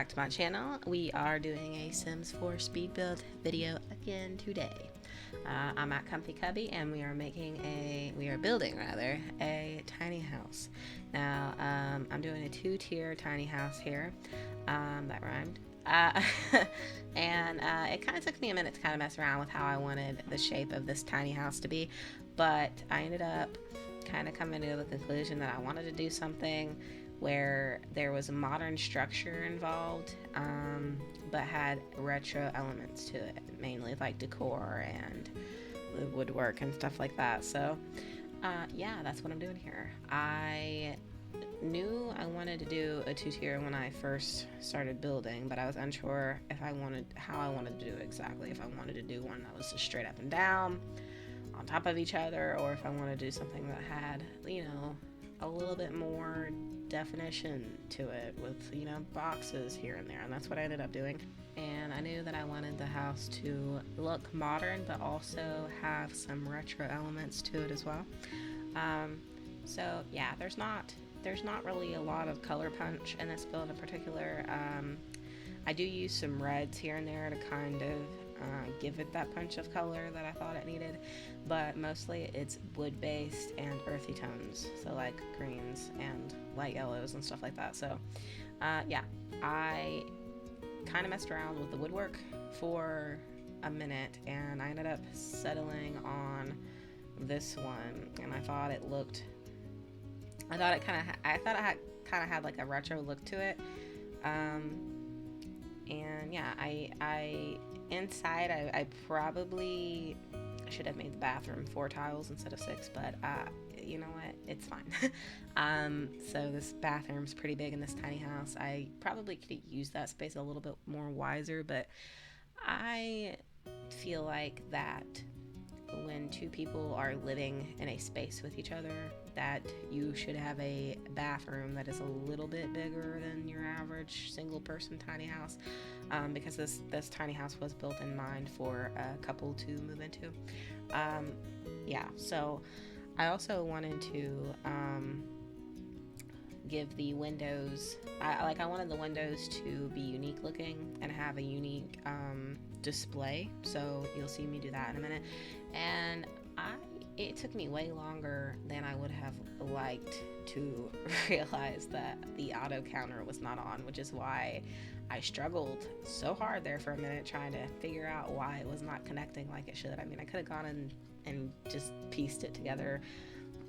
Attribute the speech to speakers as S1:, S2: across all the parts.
S1: back to my channel. We are doing a Sims 4 speed build video again today. I'm at Comfy Cubby and we are building a tiny house. Now, I'm doing a 2-tier tiny house here. That rhymed. And it kind of took me a minute to kind of mess around with how I wanted the shape of this tiny house to be, but I ended up kind of coming to the conclusion that I wanted to do something where there was a modern structure involved, but had retro elements to it, mainly like decor and the woodwork and stuff like that. So yeah, that's what I'm doing here. I knew I wanted to do a 2-tier when I first started building, but I was unsure if how I wanted to do it exactly. If I wanted to do one that was just straight up and down on top of each other, or if I wanted to do something that had, a little bit more definition to it with, boxes here and there. And that's what I ended up doing. And I knew that I wanted the house to look modern, but also have some retro elements to it as well. So yeah, there's not really a lot of color punch in this build in particular. I do use some reds here and there to kind of give it that punch of color that I thought it needed, but mostly it's wood-based and earthy tones, so like greens and light yellows and stuff like that. So yeah, I kind of messed around with the woodwork for a minute and I ended up settling on this one, and I thought it kind of had like a retro look to it. And yeah, I inside I probably should have made the bathroom 4 tiles instead of 6, but you know what, it's fine. So this bathroom's pretty big in this tiny house. I probably could use that space a little bit more wiser, but I feel like that when 2 people are living in a space with each other, that you should have a bathroom that is a little bit bigger than your average single person tiny house, because this tiny house was built in mind for a couple to move into. Yeah, so I also wanted to give the windows, I wanted the windows to be unique looking and have a unique display, so you'll see me do that in a minute. And it took me way longer than I would have liked to realize that the auto counter was not on, which is why I struggled so hard there for a minute trying to figure out why it was not connecting like it should. I mean, I could have gone and just pieced it together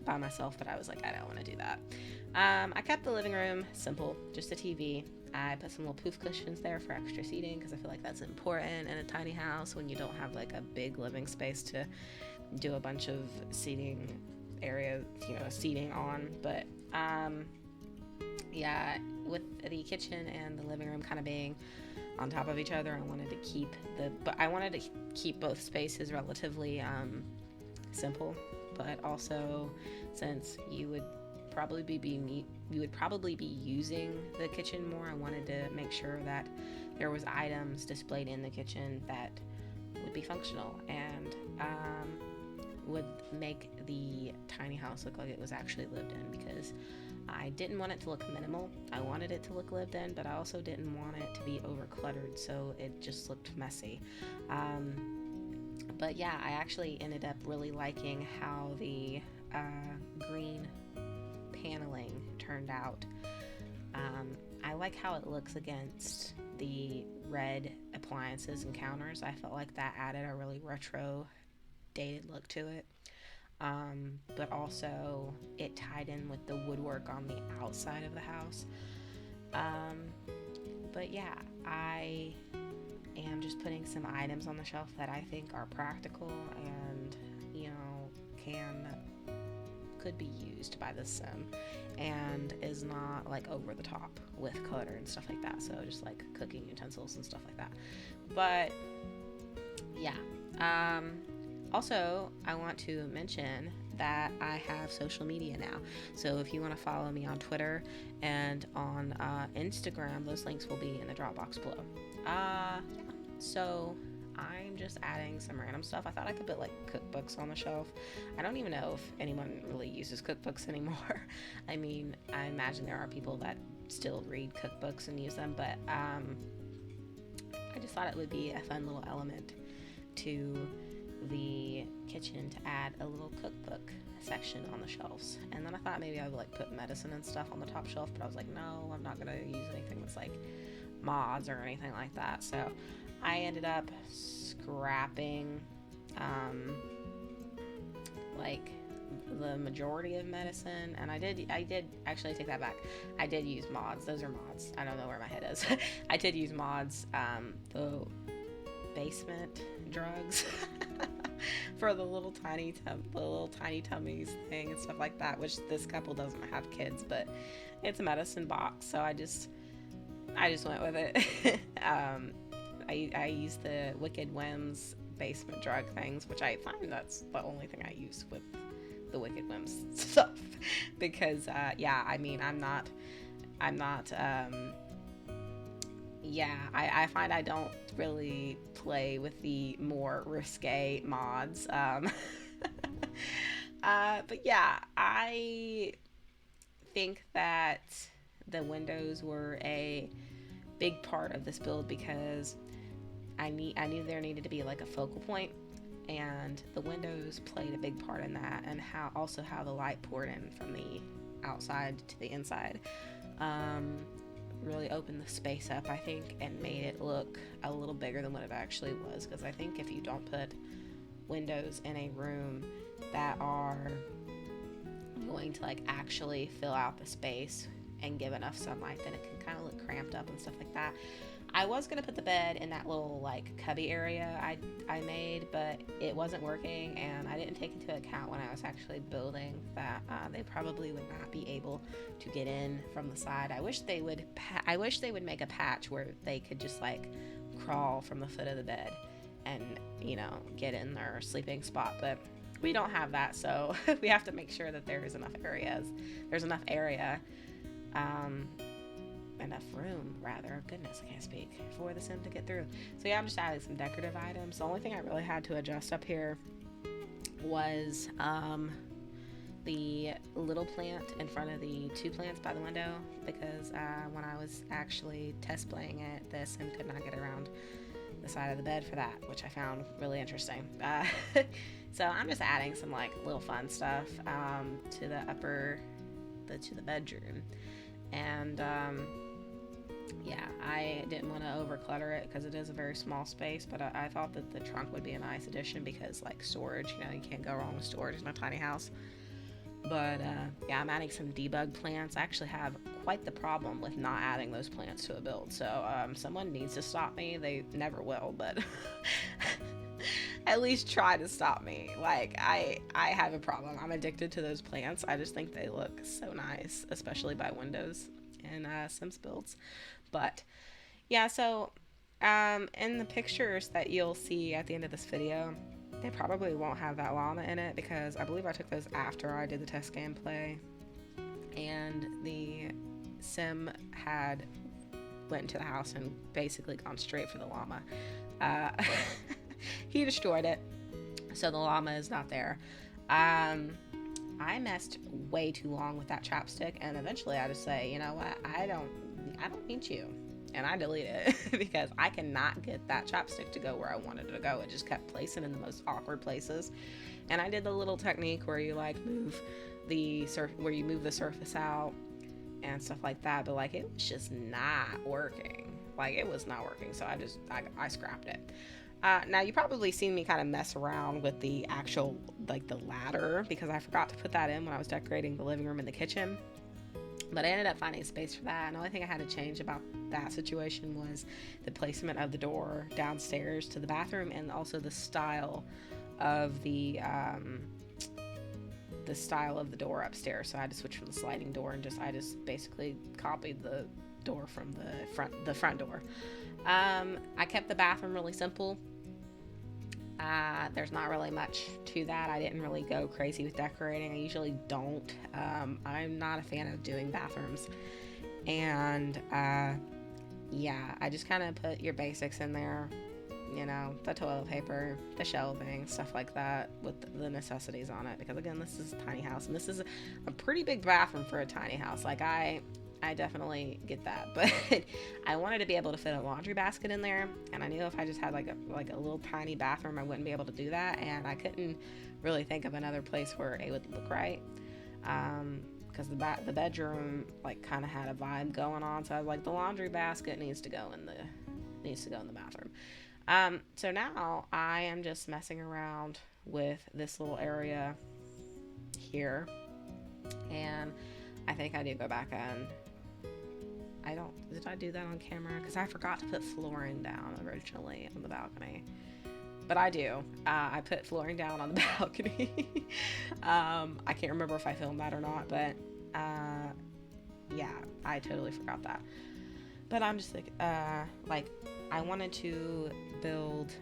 S1: by myself, but I was like, I don't want to do that. I kept the living room simple, just a TV. I put some little poof cushions there for extra seating because I feel like that's important in a tiny house when you don't have like a big living space to do a bunch of seating areas, seating on. But yeah, with the kitchen and the living room kind of being on top of each other, I wanted to keep both spaces relatively simple, but also since you would probably be using the kitchen more, I wanted to make sure that there was items displayed in the kitchen that would be functional and would make the tiny house look like it was actually lived in, because I didn't want it to look minimal. I wanted it to look lived in, but I also didn't want it to be over cluttered, so it just looked messy. But yeah, I actually ended up really liking how the green paneling turned out. I like how it looks against the red appliances and counters. I felt like that added a really retro dated look to it, but also it tied in with the woodwork on the outside of the house. But yeah, I am just putting some items on the shelf that I think are practical and could be used by the sim and is not like over the top with clutter and stuff like that. So just like cooking utensils and stuff like that. But yeah, also I want to mention that I have social media now. So if you want to follow me on Twitter and on Instagram, those links will be in the drop box below. Yeah, so I'm just adding some random stuff. I thought I could put like cookbooks on the shelf. I don't even know if anyone really uses cookbooks anymore. I mean, I imagine there are people that still read cookbooks and use them, but I just thought it would be a fun little element to the kitchen to add a little cookbook section on the shelves. And then I thought maybe I would like put medicine and stuff on the top shelf, but I was like, no, I'm not gonna use anything that's like mods or anything like that. So I ended up scrapping like the majority of medicine, and I did actually take that back. I did use mods. Those are mods. I don't know where my head is. I did use mods, the basement drugs for the little tiny tummies thing and stuff like that, which this couple doesn't have kids, but it's a medicine box, so I just went with it. I used the Wicked Whims basement drug things, which I find that's the only thing I use with the Wicked Whims stuff, because I mean, I'm not I find I don't really play with the more risque mods, but yeah, I think that the windows were a big part of this build because I knew there needed to be like a focal point, and the windows played a big part in that, and how the light poured in from the outside to the inside really opened the space up, I think, and made it look a little bigger than what it actually was. Because I think if you don't put windows in a room that are going to like actually fill out the space and give enough sunlight, then it can kind of look cramped up and stuff like that. I was going to put the bed in that little like cubby area I made, but it wasn't working, and I didn't take into account when I was actually building that they probably would not be able to get in from the side. I wish they would make a patch where they could just like crawl from the foot of the bed and, you know, get in their sleeping spot, but we don't have that, so we have to make sure that there's enough area, enough room, rather, goodness, I can't speak, for the sim to get through. So yeah, I'm just adding some decorative items. The only thing I really had to adjust up here was the little plant in front of the two plants by the window, because when I was actually test playing it, the sim could not get around the side of the bed for that, which I found really interesting. So I'm just adding some like little fun stuff to the bedroom. And yeah, I didn't want to overclutter it because it is a very small space, but I thought that the trunk would be a nice addition because, like, storage, you know, you can't go wrong with storage in a tiny house. But yeah, I'm adding some debug plants. I actually have quite the problem with not adding those plants to a build, so someone needs to stop me. They never will, but at least try to stop me. Like, I have a problem. I'm addicted to those plants. I just think they look so nice, especially by windows in Sims builds. But yeah, so in the pictures that you'll see at the end of this video, they probably won't have that llama in it because I believe I took those after I did the test gameplay, and the sim had went into the house and basically gone straight for the llama. He destroyed it, so the llama is not there. I messed way too long with that chopstick, and eventually I just say, you know what, I don't need you, and I delete it because I cannot get that chopstick to go where I wanted it to go. It just kept placing in the most awkward places, and I did the little technique where you like move the surface out and stuff like that, but like it was just not working. Like, it was not working, so I scrapped it. Now, you probably seen me kind of mess around with the actual, like, the ladder, because I forgot to put that in when I was decorating the living room and the kitchen. But I ended up finding space for that, and the only thing I had to change about that situation was the placement of the door downstairs to the bathroom, and also the style of the door upstairs. So I had to switch from the sliding door, and I just basically copied the door from the front door. I kept the bathroom really simple. There's not really much to that. I didn't really go crazy with decorating. I usually don't. I'm not a fan of doing bathrooms. And yeah, I just kind of put your basics in there. You know, the toilet paper, the shelving, stuff like that, with the necessities on it. Because again, this is a tiny house, and this is a pretty big bathroom for a tiny house. Like, I I definitely get that, but I wanted to be able to fit a laundry basket in there, and I knew if I just had like a little tiny bathroom, I wouldn't be able to do that, and I couldn't really think of another place where it would look right, because the bedroom like kind of had a vibe going on, so I was like, the laundry basket needs to go in the bathroom. So now I am just messing around with this little area here, and I think I do go back and did I do that on camera? Because I forgot to put flooring down originally on the balcony. But I do. I put flooring down on the balcony. I can't remember if I filmed that or not, but yeah, I totally forgot that. But I'm just like I wanted to build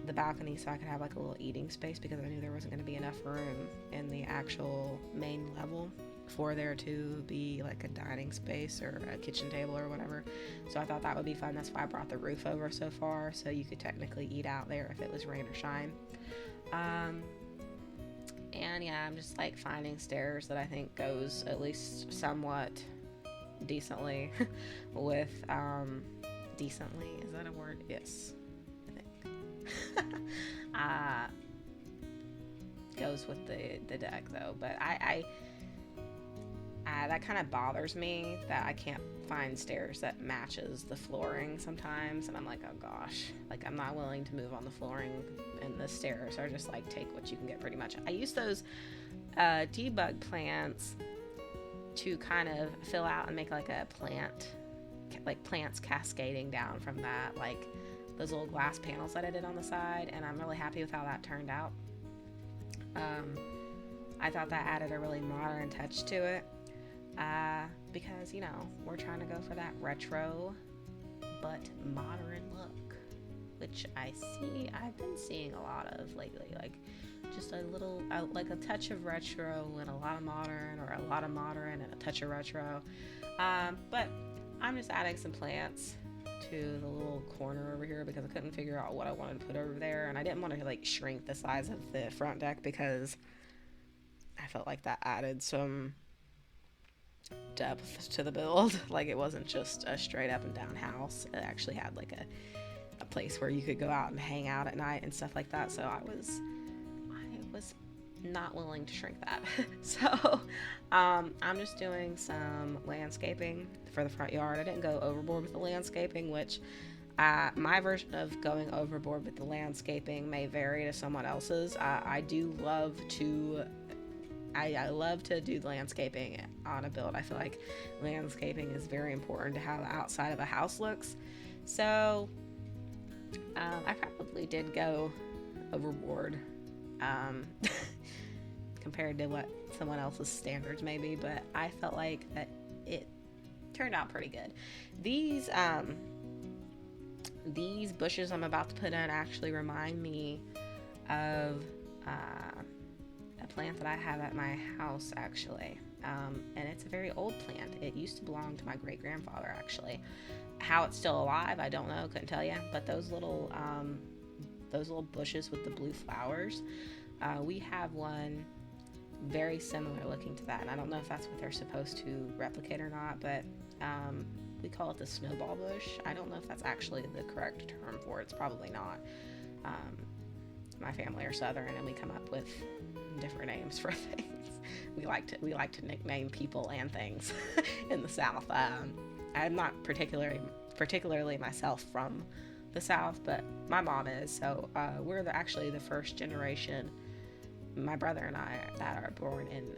S1: the balcony so I could have like a little eating space, because I knew there wasn't going to be enough room in the actual main level for there to be like a dining space or a kitchen table or whatever. So I thought that would be fun. That's why I brought the roof over so far, so you could technically eat out there if it was rain or shine. And yeah, I'm just like finding stairs that I think goes at least somewhat decently with decently, is that a word? Yes, I think. Goes with the deck though, but I that kind of bothers me that I can't find stairs that matches the flooring sometimes, and I'm like, oh gosh, like I'm not willing to move on the flooring, and the stairs are just like take what you can get pretty much. I use those debug plants to kind of fill out and make like a plant, like plants cascading down from that, like those little glass panels that I did on the side, and I'm really happy with how that turned out. I thought that added a really modern touch to it, because, you know, we're trying to go for that retro but modern look, which I've been seeing a lot of lately, like just a little, like a touch of retro and a lot of modern, or a lot of modern and a touch of retro. But I'm just adding some plants to the little corner over here because I couldn't figure out what I wanted to put over there, and I didn't want to like shrink the size of the front deck because I felt like that added some depth to the build. Like it wasn't just a straight up and down house, it actually had like a place where you could go out and hang out at night and stuff like that, so I was not willing to shrink that. So I'm just doing some landscaping for the front yard. I didn't go overboard with the landscaping, which my version of going overboard with the landscaping may vary to someone else's. I love to do landscaping on a build. I feel like landscaping is very important to how the outside of a house looks. So I probably did go overboard compared to what someone else's standards may be, but I felt like that it turned out pretty good. These bushes I'm about to put in actually remind me of a plant that I have at my house actually, and it's a very old plant. It used to belong to my great-grandfather actually. How it's still alive, I don't know, couldn't tell you, but those little bushes with the blue flowers, we have one very similar looking to that, and I don't know if that's what they're supposed to replicate or not, but we call it the snowball bush. I don't know if that's actually the correct term for it. It's probably not. My family are Southern, and we come up with different names for things. We like to nickname people and things in the South. I'm not particularly myself from the South, but my mom is, so we're actually the first generation, my brother and I, that are born in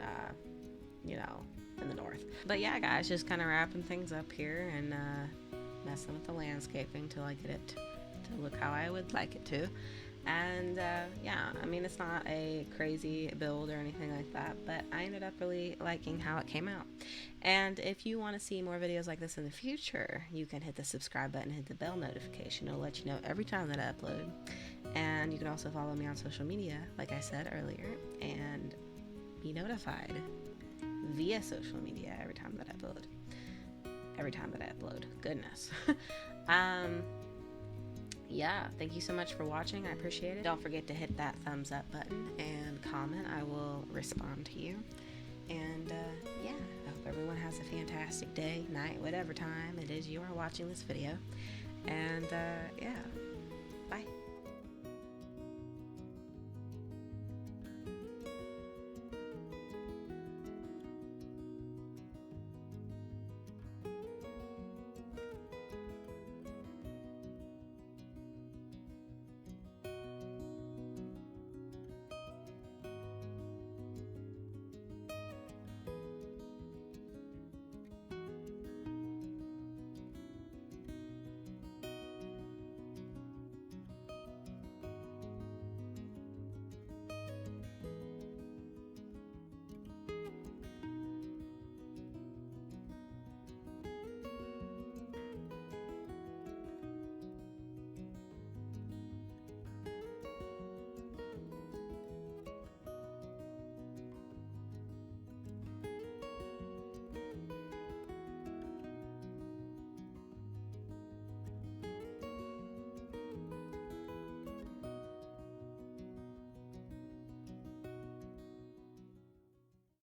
S1: in the North. But yeah, guys, just kind of wrapping things up here and messing with the landscaping till I get it to look how I would like it to. And yeah, I mean, it's not a crazy build or anything like that, but I ended up really liking how it came out. And if you want to see more videos like this in the future, you can hit the subscribe button, hit the bell notification. It'll let you know every time that I upload. And you can also follow me on social media, like I said earlier, and be notified via social media every time that I upload. Goodness. Yeah, thank you so much for watching. I appreciate it. Don't forget to hit that thumbs up button and comment. I will respond to you. And yeah, I hope everyone has a fantastic day, night, whatever time it is you are watching this video. And yeah,